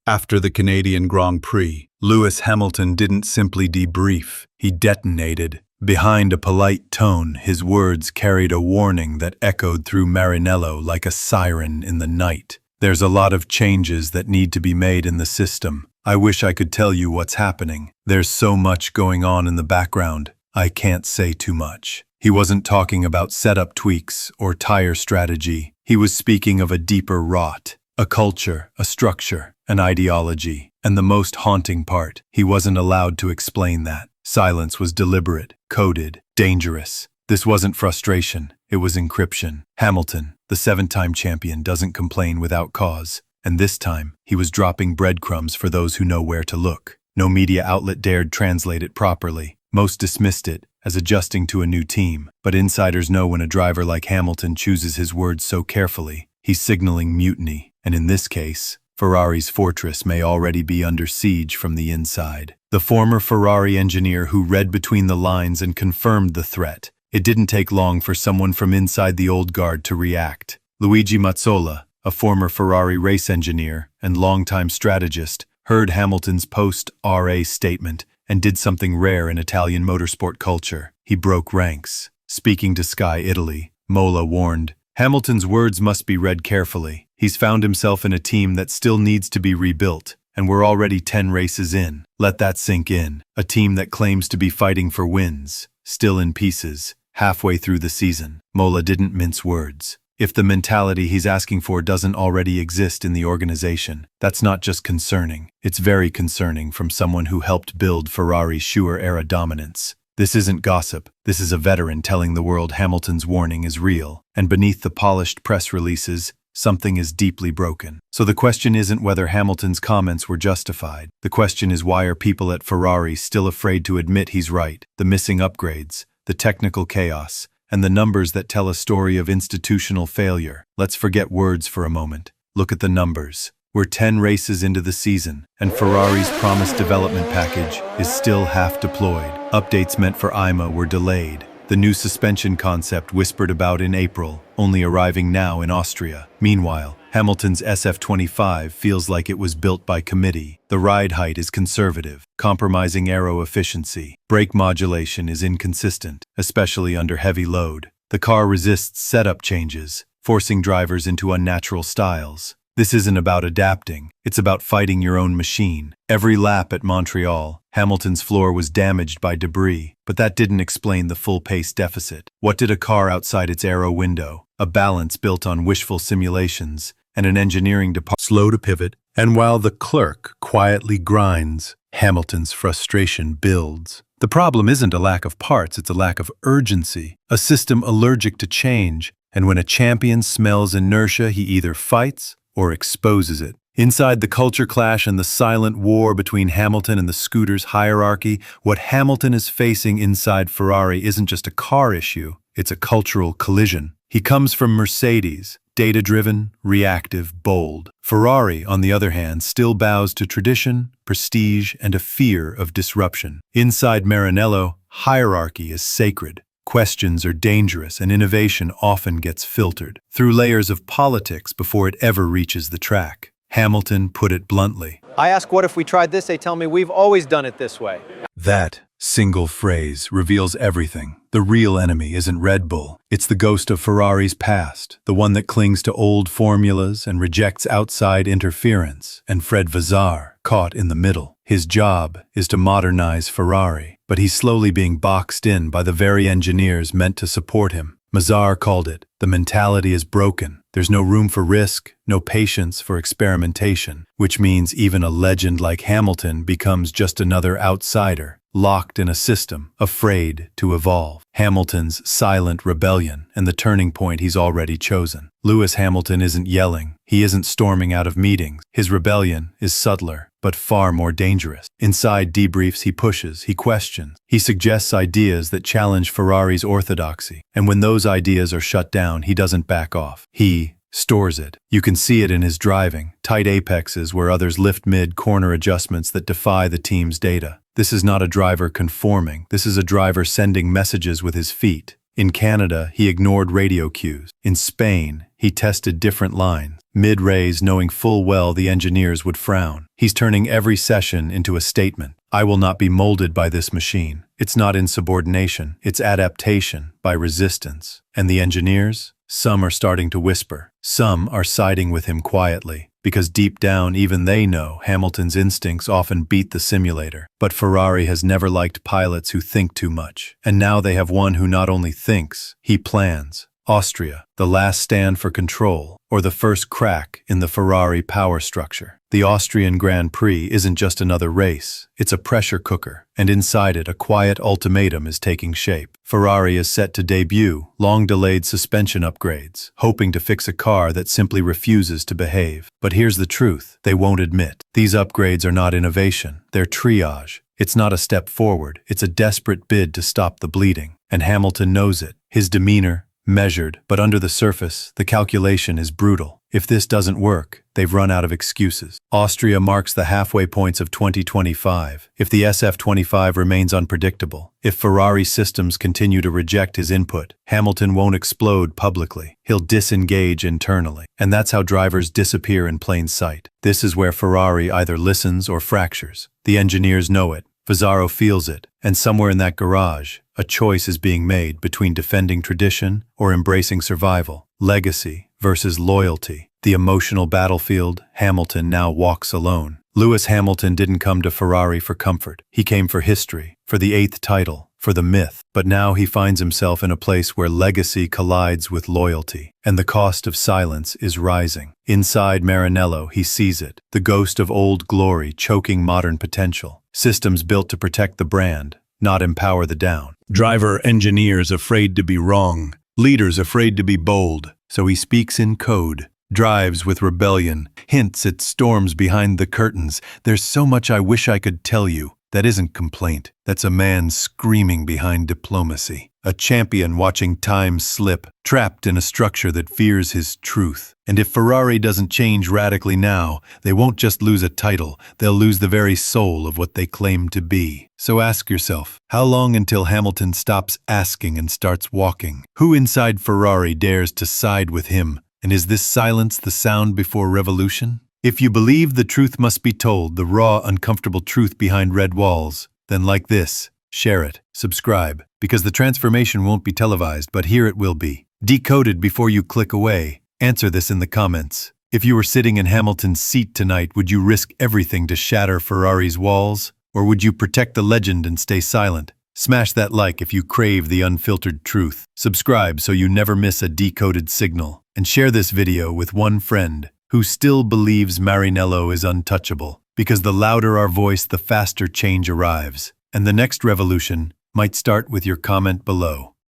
After the Canadian Grand Prix, Lewis Hamilton didn't simply debrief, he detonated. Behind a polite tone, his words carried a warning that echoed through Maranello like a siren in the night. There's a lot of changes that need to be made in the system. I wish I could tell you what's happening. There's so much going on in the background. I can't say too much. He wasn't talking about setup tweaks or tire strategy. He was speaking of a deeper rot, a culture, a structure, an ideology. And the most haunting part, he wasn't allowed to explain that. Silence was deliberate, coded, dangerous. This wasn't frustration, it was encryption. Hamilton, the 7-time champion, doesn't complain without cause. And this time, he was dropping breadcrumbs for those who know where to look. No media outlet dared translate it properly. Most dismissed it as adjusting to a new team. But insiders know when a driver like Hamilton chooses his words so carefully, he's signaling mutiny. And in this case, Ferrari's fortress may already be under siege from the inside. The former Ferrari engineer who read between the lines and confirmed the threat. It didn't take long for someone from inside the old guard to react. Luigi Mazzola, a former Ferrari race engineer and longtime strategist, heard Hamilton's post-RA statement and did something rare in Italian motorsport culture. He broke ranks. Speaking to Sky Italy, Mola warned, "Hamilton's words must be read carefully. He's found himself in a team that still needs to be rebuilt, and we're already 10 races in. Let that sink in. A team that claims to be fighting for wins, still in pieces, halfway through the season." Mola didn't mince words. If the mentality he's asking for doesn't already exist in the organization, that's not just concerning. It's very concerning from someone who helped build Ferrari's Schuer-era dominance. This isn't gossip. This is a veteran telling the world Hamilton's warning is real. And beneath the polished press releases, something is deeply broken. So the question isn't whether Hamilton's comments were justified. The question is, why are people at Ferrari still afraid to admit he's right? The missing upgrades, the technical chaos, and the numbers that tell a story of institutional failure. Let's forget words for a moment. Look at the numbers. We're 10 races into the season, and Ferrari's promised development package is still half deployed. Updates meant for IMA were delayed. The new suspension concept whispered about in April, only arriving now in Austria. Meanwhile, Hamilton's SF25 feels like it was built by committee. The ride height is conservative, compromising aero efficiency. Brake modulation is inconsistent, especially under heavy load. The car resists setup changes, forcing drivers into unnatural styles. This isn't about adapting, it's about fighting your own machine. Every lap at Montreal, Hamilton's floor was damaged by debris, but that didn't explain the full pace deficit. What did a car outside its aero window? A balance built on wishful simulations and an engineering department slow to pivot. And while the clerk quietly grinds, Hamilton's frustration builds. The problem isn't a lack of parts, it's a lack of urgency, a system allergic to change. And when a champion smells inertia, he either fights or exposes it. Inside the culture clash and the silent war between Hamilton and the scooters hierarchy, what Hamilton is facing inside Ferrari isn't just a car issue, it's a cultural collision. He comes from Mercedes, data-driven, reactive, bold. Ferrari, on the other hand, still bows to tradition, prestige, and a fear of disruption. Inside Maranello, hierarchy is sacred. Questions are dangerous, and innovation often gets filtered through layers of politics before it ever reaches the track. Hamilton put it bluntly. I ask, what if we tried this? They tell me we've always done it this way. That single phrase reveals everything. The real enemy isn't Red Bull. It's the ghost of Ferrari's past, the one that clings to old formulas and rejects outside interference. And Fred Vassar, caught in the middle. His job is to modernize Ferrari, but he's slowly being boxed in by the very engineers meant to support him. Mazar called it, "The mentality is broken. There's no room for risk, no patience for experimentation," which means even a legend like Hamilton becomes just another outsider, locked in a system, afraid to evolve. Hamilton's silent rebellion and the turning point he's already chosen. Lewis Hamilton isn't yelling. He isn't storming out of meetings. His rebellion is subtler, but far more dangerous. Inside debriefs, he pushes, he questions. He suggests ideas that challenge Ferrari's orthodoxy. And when those ideas are shut down, he doesn't back off. He stores it. You can see it in his driving, tight apexes where others lift mid-corner adjustments that defy the team's data. This is not a driver conforming. This is a driver sending messages with his feet. In Canada, he ignored radio cues. In Spain, he tested different lines. mid-raise knowing full well the engineers would frown. He's turning every session into a statement. I will not be molded by this machine. It's not insubordination, it's adaptation by resistance. And the engineers? Some are starting to whisper. Some are siding with him quietly, because deep down even they know Hamilton's instincts often beat the simulator. But Ferrari has never liked pilots who think too much. And now they have one who not only thinks, he plans. Austria, the last stand for control, or the first crack in the Ferrari power structure. The Austrian Grand Prix isn't just another race, it's a pressure cooker, and inside it a quiet ultimatum is taking shape. Ferrari is set to debut long-delayed suspension upgrades, hoping to fix a car that simply refuses to behave. But here's the truth, they won't admit. These upgrades are not innovation, they're triage. It's not a step forward, it's a desperate bid to stop the bleeding. And Hamilton knows it. His demeanor, measured, but under the surface, the calculation is brutal. If this doesn't work, they've run out of excuses. Austria marks the halfway points of 2025. If the SF25 remains unpredictable, if Ferrari systems continue to reject his input, Hamilton won't explode publicly. He'll disengage internally. And that's how drivers disappear in plain sight. This is where Ferrari either listens or fractures. The engineers know it. Vazzaro feels it, and somewhere in that garage, a choice is being made between defending tradition or embracing survival, legacy versus loyalty. The emotional battlefield, Hamilton now walks alone. Lewis Hamilton didn't come to Ferrari for comfort. He came for history, for the 8th title, for the myth. But now he finds himself in a place where legacy collides with loyalty, and the cost of silence is rising. Inside Maranello, he sees it, the ghost of old glory choking modern potential. Systems built to protect the brand, not empower the down. Driver engineers afraid to be wrong, leaders afraid to be bold. So he speaks in code, drives with rebellion, hints at storms behind the curtains. There's so much I wish I could tell you. That isn't complaint. That's a man screaming behind diplomacy. A champion watching time slip, trapped in a structure that fears his truth. And if Ferrari doesn't change radically now, they won't just lose a title, they'll lose the very soul of what they claim to be. So ask yourself, how long until Hamilton stops asking and starts walking? Who inside Ferrari dares to side with him? And is this silence the sound before revolution? If you believe the truth must be told, the raw, uncomfortable truth behind red walls, then like this, share it, subscribe, because the transformation won't be televised, but here it will be. Decoded before you click away. Answer this in the comments. If you were sitting in Hamilton's seat tonight, would you risk everything to shatter Ferrari's walls? Or would you protect the legend and stay silent? Smash that like if you crave the unfiltered truth. Subscribe so you never miss a decoded signal. And share this video with one friend who still believes Maranello is untouchable, because the louder our voice, the faster change arrives. And the next revolution might start with your comment below.